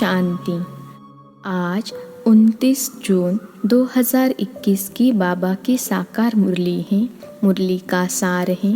शांति। आज 29 जून 2021 की बाबा की साकार मुरली है। मुरली का सार है,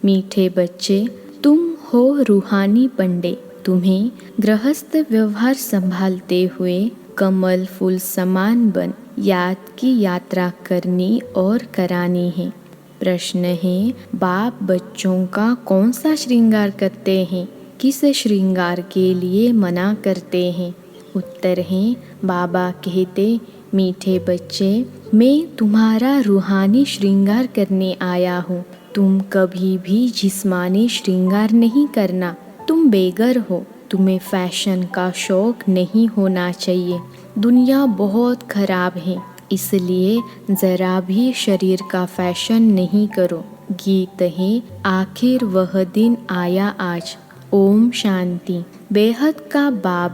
मीठे बच्चे तुम हो रूहानी पंडे, तुम्हें गृहस्थ व्यवहार संभालते हुए कमल फूल समान बन याद की यात्रा करनी और करानी है। प्रश्न है, बाप बच्चों का कौन सा श्रृंगार करते हैं, किस श्रृंगार के लिए मना करते हैं? उत्तर है, बाबा कहते, मीठे बच्चे मैं तुम्हारा रूहानी श्रृंगार करने आया हूँ। तुम कभी भी जिस्मानी श्रृंगार नहीं करना। तुम बेघर हो, तुम्हें फैशन का शौक नहीं होना चाहिए। दुनिया बहुत खराब है, इसलिए ज़रा भी शरीर का फैशन नहीं करो। गीत है, आखिर वह दिन आया आज। ओम शांति। बेहद का बाप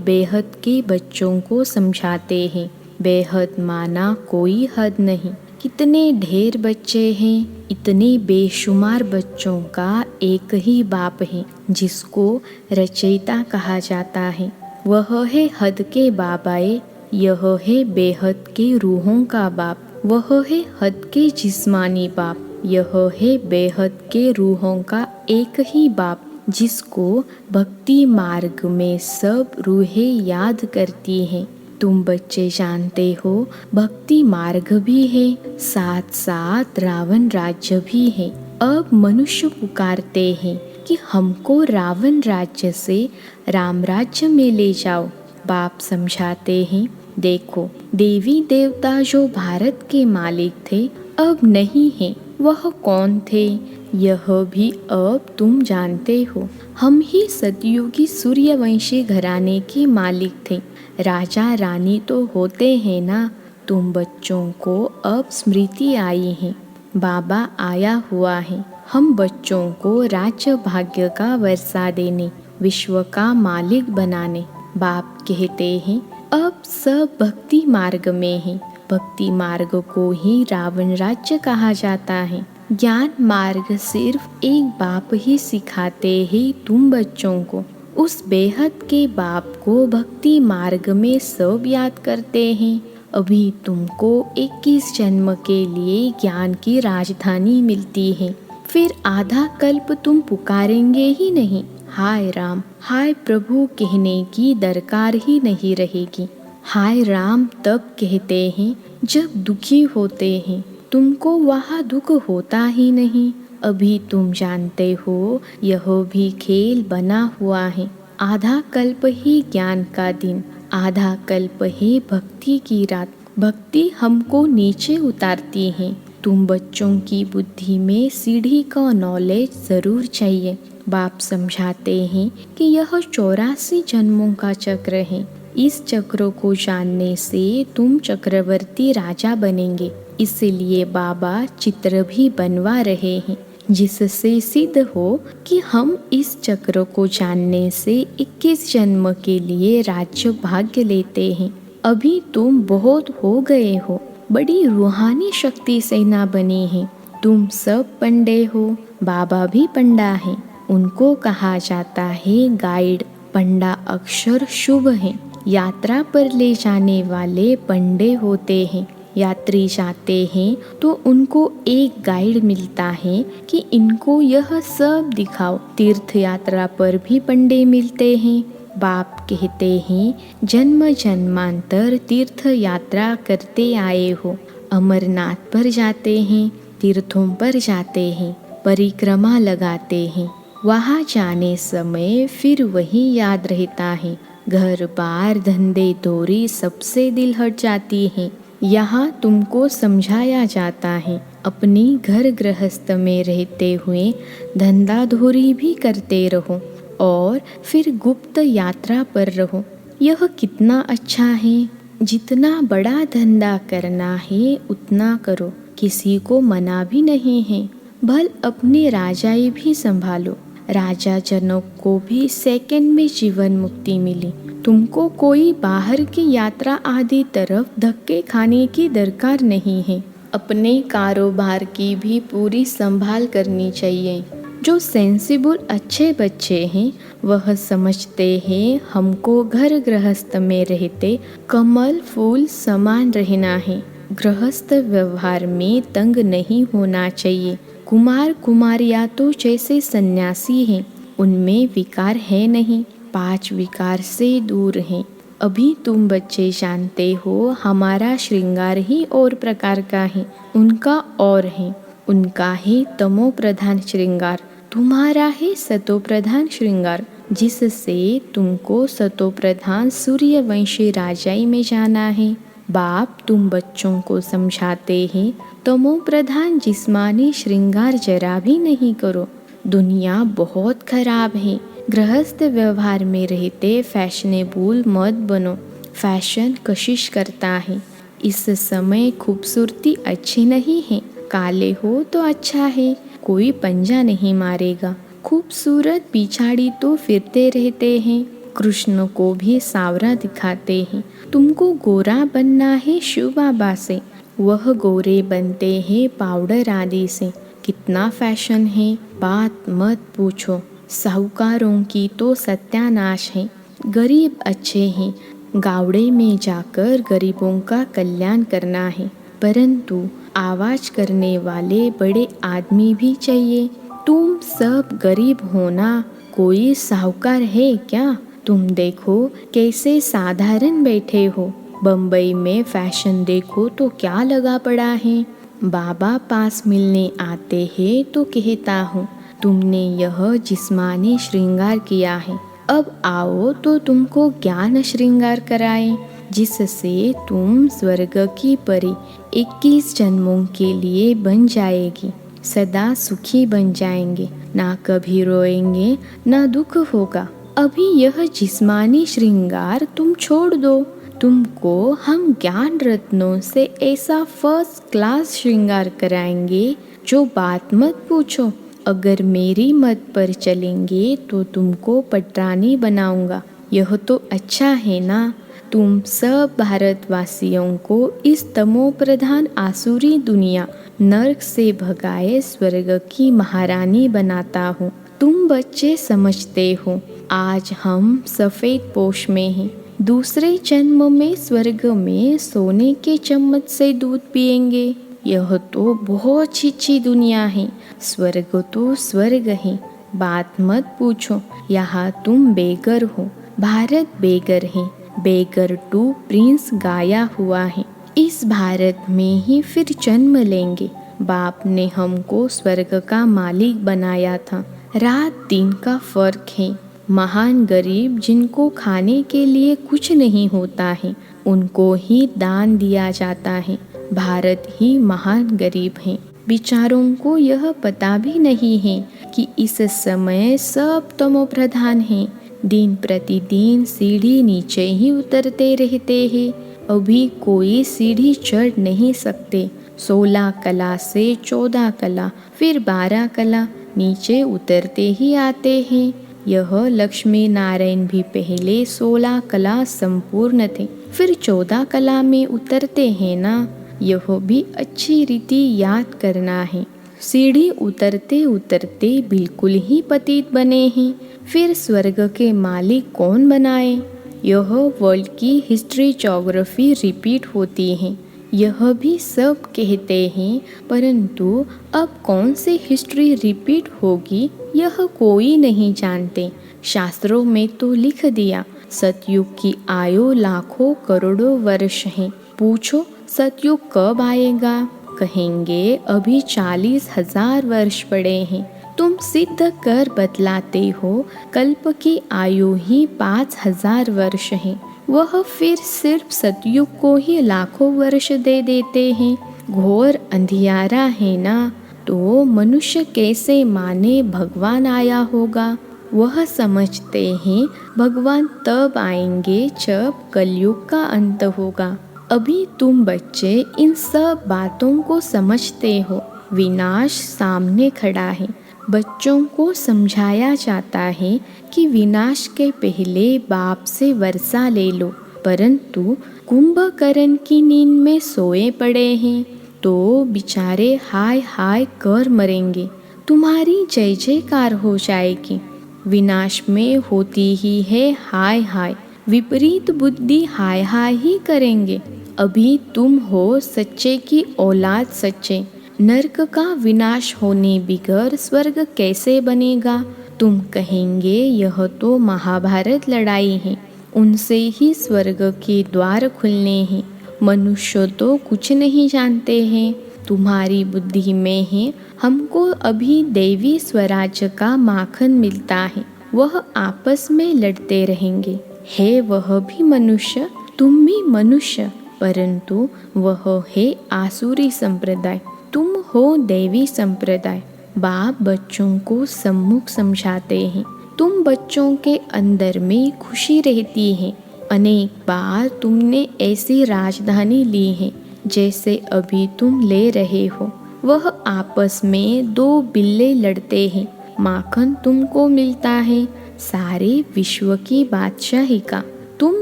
बेहद के बच्चों को समझाते हैं। बेहद माना कोई हद नहीं। कितने ढेर बच्चे हैं, इतने बेशुमार बच्चों का एक ही बाप है जिसको रचयिता कहा जाता है। वह है हद के बाबाए, यह है बेहद के रूहों का बाप। वह है हद के जिस्मानी बाप, यह है बेहद के रूहों का एक ही बाप जिसको भक्ति मार्ग में सब रूहें याद करती हैं। तुम बच्चे जानते हो, भक्ति मार्ग भी है, साथ साथ रावण राज्य भी है। अब मनुष्य पुकारते हैं कि हमको रावण राज्य से राम राज्य में ले जाओ। बाप समझाते हैं, देखो देवी देवता जो भारत के मालिक थे अब नहीं है, वह कौन थे यह भी अब तुम जानते हो। हम ही सतयुगी सूर्यवंशी घराने के मालिक थे। राजा रानी तो होते हैं ना। तुम बच्चों को अब स्मृति आई है, बाबा आया हुआ है हम बच्चों को राज्य भाग्य का वर्षा देने, विश्व का मालिक बनाने। बाप कहते हैं अब सब भक्ति मार्ग में है। भक्ति मार्ग को ही रावण राज्य कहा जाता है। ज्ञान मार्ग सिर्फ एक बाप ही सिखाते हैं तुम बच्चों को। उस बेहद के बाप को भक्ति मार्ग में सब याद करते हैं। अभी तुमको 21 जन्म के लिए ज्ञान की राजधानी मिलती है, फिर आधा कल्प तुम पुकारेंगे ही नहीं। हाय राम, हाय प्रभु कहने की दरकार ही नहीं रहेगी। हाय राम तब कहते हैं जब दुखी होते हैं, तुमको वहाँ दुख होता ही नहीं। अभी तुम जानते हो यह भी खेल बना हुआ है। आधा कल्प ही ज्ञान का दिन, आधा कल्प ही भक्ति की रात। भक्ति हमको नीचे उतारती है। तुम बच्चों की बुद्धि में सीढ़ी का नॉलेज ज़रूर चाहिए। बाप समझाते हैं कि यह 84 जन्मों का चक्र है। इस चक्र को जानने से तुम चक्रवर्ती राजा बनेंगे। इसलिए बाबा चित्र भी बनवा रहे हैं, जिससे सिद्ध हो कि हम इस चक्र को जानने से 21 जन्म के लिए राज्य भाग्य लेते हैं। अभी तुम बहुत हो गए हो, बड़ी रूहानी शक्ति सेना बनी है। तुम सब पंडे हो, बाबा भी पंडा है। उनको कहा जाता है गाइड। पंडा अक्षर शुभ है। यात्रा पर ले जाने वाले पंडे होते हैं। यात्री जाते हैं तो उनको एक गाइड मिलता है कि इनको यह सब दिखाओ। तीर्थ यात्रा पर भी पंडे मिलते हैं। बाप कहते हैं जन्म जन्मांतर तीर्थ यात्रा करते आए हो। अमरनाथ पर जाते हैं, तीर्थों पर जाते हैं, परिक्रमा लगाते हैं। वहाँ जाने समय फिर वही याद रहता है। घर बार धंधे धोरी सबसे दिल हट जाती है। यहाँ तुमको समझाया जाता है अपनी घर गृहस्थ में रहते हुए धंधा धोरी भी करते रहो और फिर गुप्त यात्रा पर रहो। यह कितना अच्छा है। जितना बड़ा धंधा करना है उतना करो, किसी को मना भी नहीं है। भल अपनी राजाई भी संभालो। राजा जनक को भी सेकंड में जीवन मुक्ति मिली। तुमको कोई बाहर की यात्रा आदि तरफ धक्के खाने की दरकार नहीं है। अपने कारोबार की भी पूरी संभाल करनी चाहिए। जो सेंसिबल अच्छे बच्चे हैं वह समझते हैं हमको घर गृहस्थ में रहते कमल फूल समान रहना है। गृहस्थ व्यवहार में तंग नहीं होना चाहिए। कुमार कुमारियाँ तो जैसे सन्यासी हैं, उनमें विकार है नहीं, 5 विकार से दूर हैं। अभी तुम बच्चे जानते हो हमारा श्रृंगार ही और प्रकार का है, उनका और है। उनका है तमो प्रधान श्रृंगार, तुम्हारा है सतो प्रधान श्रृंगार, जिससे तुमको सतो प्रधान सूर्यवंशी राजाई में जाना है। बाप तुम बच्चों को समझाते हैं तमो प्रधान जिस्मानी श्रृंगार जरा भी नहीं करो, दुनिया बहुत खराब है। गृहस्थ व्यवहार में रहते फैशनेबल मत बनो। फैशन कशिश करता है। इस समय खूबसूरती अच्छी नहीं है, काले हो तो अच्छा है, कोई पंजा नहीं मारेगा। खूबसूरत पिछाड़ी तो फिरते रहते हैं, कृष्ण को भी सावरा दिखाते हैं। तुमको गोरा बनना है शिव बाबा से, वह गोरे बनते हैं पाउडर आदि से। कितना फैशन है, बात मत पूछो। साहूकारों की तो सत्यानाश है। गरीब अच्छे हैं, गावड़े में जाकर गरीबों का कल्याण करना है, परंतु आवाज करने वाले बड़े आदमी भी चाहिए। तुम सब गरीब हो ना, कोई साहूकार है क्या? तुम देखो कैसे साधारण बैठे हो। बम्बई में फैशन देखो तो क्या लगा पड़ा है। बाबा पास मिलने आते हैं तो कहता हूँ तुमने यह जिस्मानी श्रृंगार किया है, अब आओ तो तुमको ज्ञान श्रृंगार कराए, जिससे तुम स्वर्ग की परी 21 जन्मों के लिए बन जाएगी। सदा सुखी बन जाएंगे, ना कभी रोएंगे ना दुख होगा। अभी यह जिस्मानी श्रृंगार तुम छोड़ दो, तुमको हम ज्ञान रत्नों से ऐसा फर्स्ट क्लास श्रृंगार कराएंगे जो बात मत पूछो। अगर मेरी मत पर चलेंगे तो तुमको पटरानी बनाऊंगा। यह तो अच्छा है ना। तुम सब भारतवासियों को इस तमो प्रधान आसुरी दुनिया नर्क से भगाए स्वर्ग की महारानी बनाता हूँ। तुम बच्चे समझते हो आज हम सफ़ेद पोश में हैं, दूसरे जन्म में स्वर्ग में सोने के चम्मच से दूध पिएंगे। यह तो बहुत अच्छी दुनिया है, स्वर्ग तो स्वर्ग है, बात मत पूछो। यहाँ तुम बेगर हो, भारत बेगर है, बेगर टू प्रिंस गाया हुआ है। इस भारत में ही फिर जन्म लेंगे। बाप ने हमको स्वर्ग का मालिक बनाया था। रात दिन का फर्क है। महान गरीब जिनको खाने के लिए कुछ नहीं होता है, उनको ही दान दिया जाता है। भारत ही महान गरीब है। बेचारों को यह पता भी नहीं है कि इस समय सब तमो प्रधान हैं। दिन प्रतिदिन सीढ़ी नीचे ही उतरते रहते हैं। अभी कोई सीढ़ी चढ़ नहीं सकते। 16 कला से 14 कला, फिर 12 कला, नीचे उतरते ही आते हैं। यह लक्ष्मी नारायण भी पहले 16 कला संपूर्ण थे, फिर 14 कला में उतरते हैं ना। यह भी अच्छी रीति याद करना है। सीढ़ी उतरते उतरते बिल्कुल ही पतित बने हैं, फिर स्वर्ग के मालिक कौन बनाए? यह वर्ल्ड की हिस्ट्री ज्योग्राफी रिपीट होती है। यह भी सब कहते हैं, परंतु अब कौन सी हिस्ट्री रिपीट होगी यह कोई नहीं जानते। शास्त्रों में तो लिख दिया सतयुग की आयु लाखों करोड़ों वर्ष है। पूछो सतयुग कब आएगा? कहेंगे अभी 40,000 वर्ष पड़े हैं। तुम सिद्ध कर बतलाते हो कल्प की आयु ही 5,000 वर्ष है। वह फिर सिर्फ सतयुग को ही लाखों वर्ष दे देते हैं। घोर अंधियारा है ना। तो मनुष्य कैसे माने भगवान आया होगा? वह समझते हैं भगवान तब आएंगे जब कलयुग का अंत होगा। अभी तुम बच्चे इन सब बातों को समझते हो। विनाश सामने खड़ा है। बच्चों को समझाया जाता है कि विनाश के पहले बाप से वर्षा ले लो, परंतु कुंभकर्ण की नींद में सोए पड़े हैं तो बेचारे हाय हाय कर मरेंगे। तुम्हारी जय जयकार हो जाएगी। विनाश में होती ही है हाय हाय, विपरीत बुद्धि हाय हाय ही करेंगे। अभी तुम हो सच्चे की औलाद सच्चे, नरक का विनाश होने बिगर स्वर्ग कैसे बनेगा। तुम कहेंगे यह तो महाभारत लड़ाई है, उनसे ही स्वर्ग के द्वार खुलने हैं। मनुष्य तो कुछ नहीं जानते हैं, तुम्हारी बुद्धि में है। हमको अभी देवी स्वराज्य का माखन मिलता है, वह आपस में लड़ते रहेंगे। है वह भी मनुष्य, तुम भी मनुष्य, परंतु वह है आसुरी संप्रदाय, तुम हो देवी संप्रदाय। बाप बच्चों को सम्मुख समझाते हैं, तुम बच्चों के अंदर में खुशी रहती है। अनेक बार तुमने ऐसी राजधानी ली है जैसे अभी तुम ले रहे हो। वह आपस में दो बिल्ले लड़ते हैं, माखन तुमको मिलता है सारे विश्व की बादशाही का। तुम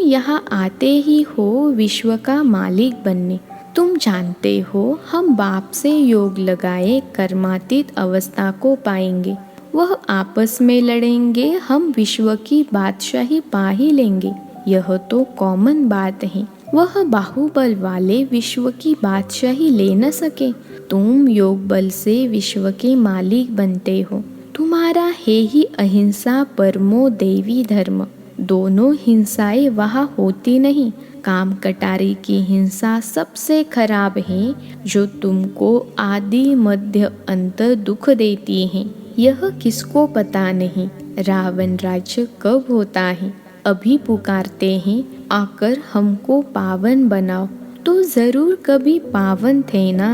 यहाँ आते ही हो विश्व का मालिक बनने। तुम जानते हो हम बाप से योग लगाए कर्मातीत अवस्था को पाएंगे। वह आपस में लड़ेंगे, हम विश्व की बादशाही पा ही लेंगे। यह तो कॉमन बात है। वह बाहुबल वाले विश्व की बादशाही ले न सके, तुम योग बल से विश्व के मालिक बनते हो। तुम्हारा है ही अहिंसा परमो देवी धर्म। दोनों हिंसाएं वहाँ होती नहीं। काम कटारी की हिंसा सबसे खराब है, जो तुमको आदि मध्य अंत दुख देती है। यह किसको पता नहीं रावण राज्य कब होता है। अभी पुकारते हैं आकर हमको पावन बनाओ, तो जरूर कभी पावन थे ना।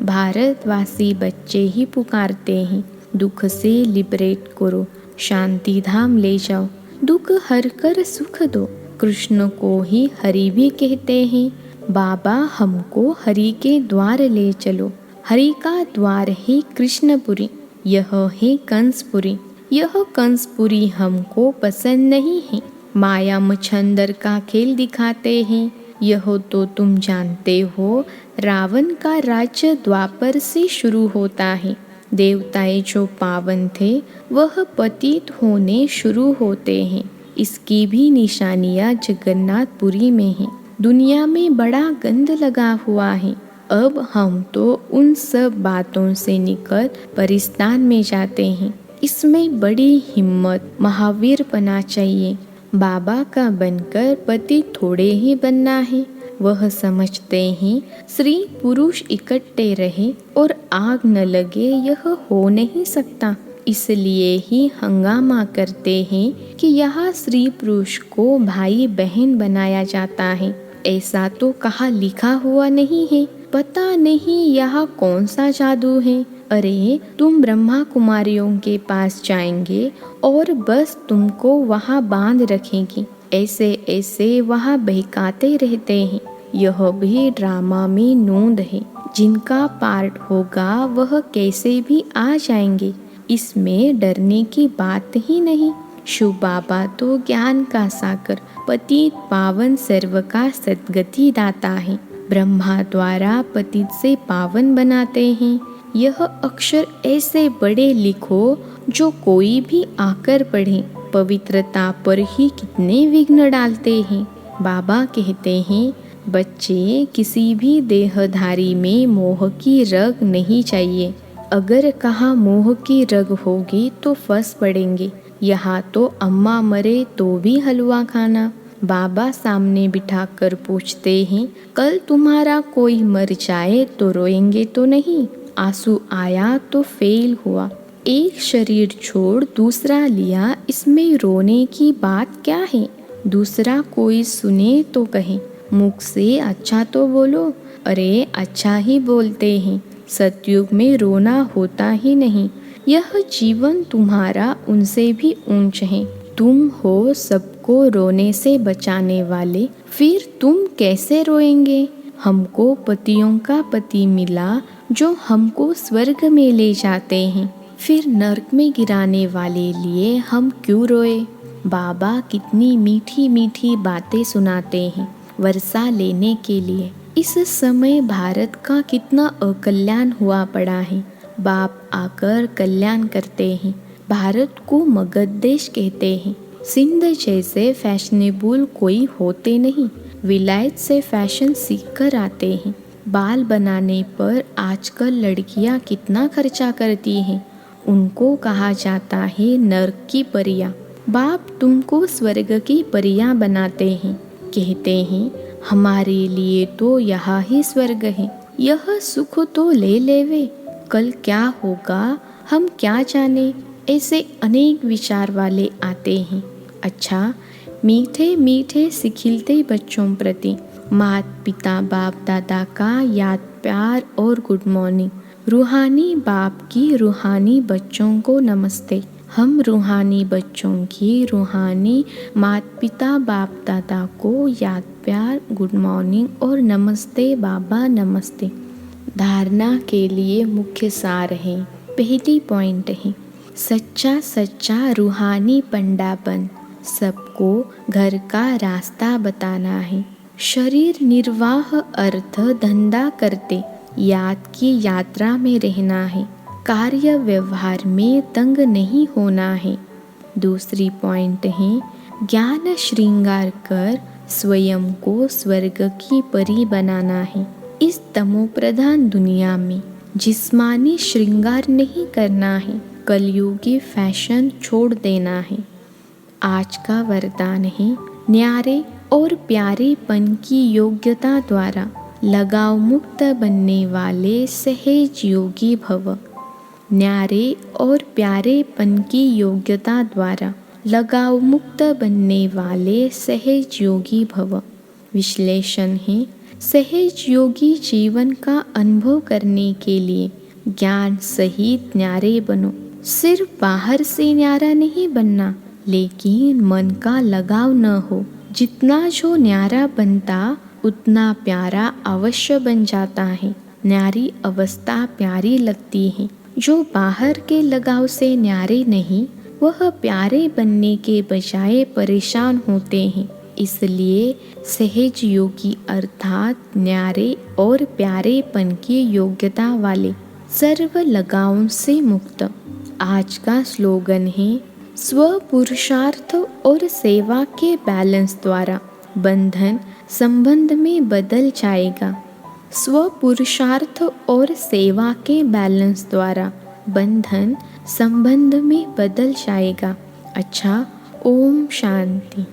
भारतवासी बच्चे ही पुकारते हैं, दुख से लिबरेट करो, शांति धाम ले जाओ, दुख हर कर सुख दो। कृष्ण को ही हरि भी कहते हैं। बाबा हमको हरि के द्वार ले चलो। हरि का द्वार है कृष्णपुरी, यह है कंसपुरी। यह कंसपुरी हमको पसंद नहीं है। माया मच्छंदर का खेल दिखाते हैं। यह तो तुम जानते हो, रावण का राज्य द्वापर से शुरू होता है। देवताएं जो पावन थे वह पतित होने शुरू होते हैं। इसकी भी निशानियां जगन्नाथपुरी में हैं। दुनिया में बड़ा गंद लगा हुआ है। अब हम तो उन सब बातों से निकल परिस्तान में जाते हैं। इसमें बड़ी हिम्मत महावीरपना चाहिए। बाबा का बनकर पति थोड़े ही बनना है। वह समझते हैं स्त्री पुरुष इकट्ठे रहे और आग न लगे, यह हो नहीं सकता। इसलिए ही हंगामा करते हैं कि यहाँ स्त्री पुरुष को भाई बहन बनाया जाता है। ऐसा तो कहाँ लिखा हुआ नहीं है। पता नहीं यहाँ कौन सा जादू है। अरे तुम ब्रह्मा कुमारियों के पास जाएंगे और बस तुमको वहाँ बांध रखेंगी। ऐसे ऐसे वहाँ बहकाते रहते हैं। यह भी ड्रामा में नोंद है। जिनका पार्ट होगा वह कैसे भी आ जाएंगे, इसमें डरने की बात ही नहीं। शिव बाबा तो ज्ञान का सागर, पतित पावन सर्व का सद्गति दाता है। ब्रह्मा द्वारा पतित से पावन बनाते हैं। यह अक्षर ऐसे बड़े लिखो जो कोई भी आकर पढ़े। पवित्रता पर ही कितने विघ्न डालते हैं। बाबा कहते हैं बच्चे, किसी भी देहधारी में मोह की रग नहीं चाहिए। अगर कहाँ मोह की रग होगी तो फंस पड़ेंगे। यहाँ तो अम्मा मरे तो भी हलवा खाना। बाबा सामने बिठाकर पूछते हैं, कल तुम्हारा कोई मर जाए तो रोएंगे तो नहीं? आंसू आया तो फेल हुआ। एक शरीर छोड़ दूसरा लिया, इसमें रोने की बात क्या है? दूसरा कोई सुने तो कहे, मुख से अच्छा तो बोलो। अरे अच्छा ही बोलते हैं। सतयुग में रोना होता ही नहीं। यह जीवन तुम्हारा उनसे भी ऊंच है। तुम हो सबको रोने से बचाने वाले, फिर तुम कैसे रोएंगे? हमको पतियों का पति मिला जो हमको स्वर्ग में ले जाते हैं, फिर नरक में गिराने वाले लिए हम क्यों रोए? बाबा कितनी मीठी मीठी बातें सुनाते हैं वर्षा लेने के लिए। इस समय भारत का कितना अकल्याण हुआ पड़ा है। बाप आकर कल्याण करते हैं। भारत को मगध देश कहते हैं। सिंध जैसे फैशनेबल कोई होते नहीं, विलायत से फैशन सीख कर आते हैं। बाल बनाने पर आजकल लड़कियां कितना खर्चा करती हैं। उनको कहा जाता है नर्क की परियां। बाप तुमको स्वर्ग की परियां बनाते हैं। कहते हैं हमारे लिए तो यहाँ ही स्वर्ग है, यह सुख तो ले लेवे, कल क्या होगा हम क्या जाने। ऐसे अनेक विचार वाले आते हैं। अच्छा, मीठे मीठे सिखिलते बच्चों प्रति माता पिता बाप दादा का याद प्यार और गुड मॉर्निंग। रूहानी बाप की रूहानी बच्चों को नमस्ते। हम रूहानी बच्चों की रूहानी माता पिता बाप दादा को याद प्यार गुड मॉर्निंग और नमस्ते बाबा नमस्ते। धारणा के लिए मुख्य सार है। पहली पॉइंट है सच्चा सच्चा रूहानी पंडा बन, सबको घर का रास्ता बताना है। शरीर निर्वाह अर्थ धंधा करते याद की यात्रा में रहना है। कार्य व्यवहार में तंग नहीं होना है। दूसरी पॉइंट है ज्ञान श्रृंगार कर स्वयं को स्वर्ग की परी बनाना है। इस तमो प्रधान दुनिया में जिस्मानी श्रृंगार नहीं करना है, कलयुगी फैशन छोड़ देना है। आज का वरदान है न्यारे और प्यारेपन की योग्यता द्वारा लगाव मुक्त बनने वाले सहज योगी भव। न्यारे और प्यारेपन की योग्यता द्वारा लगाव मुक्त बनने वाले सहज योगी भव। विश्लेषण है सहज योगी जीवन का अनुभव करने के लिए ज्ञान सहित न्यारे बनो। सिर्फ बाहर से न्यारा नहीं बनना, लेकिन मन का लगाव न हो। जितना जो न्यारा बनता उतना प्यारा अवश्य बन जाता है। न्यारी अवस्था प्यारी लगती है। जो बाहर के लगाव से न्यारे नहीं, वह प्यारे बनने के बजाय परेशान होते हैं। इसलिए सहज योगी अर्थात न्यारे और प्यारेपन की योग्यता वाले, सर्व लगावों से मुक्त। आज का स्लोगन है स्व पुरुषार्थ और सेवा के बैलेंस द्वारा बंधन संबंध में बदल जाएगा। स्व पुरुषार्थ और सेवा के बैलेंस द्वारा बंधन संबंध में बदल जाएगा। अच्छा, ओम शांति।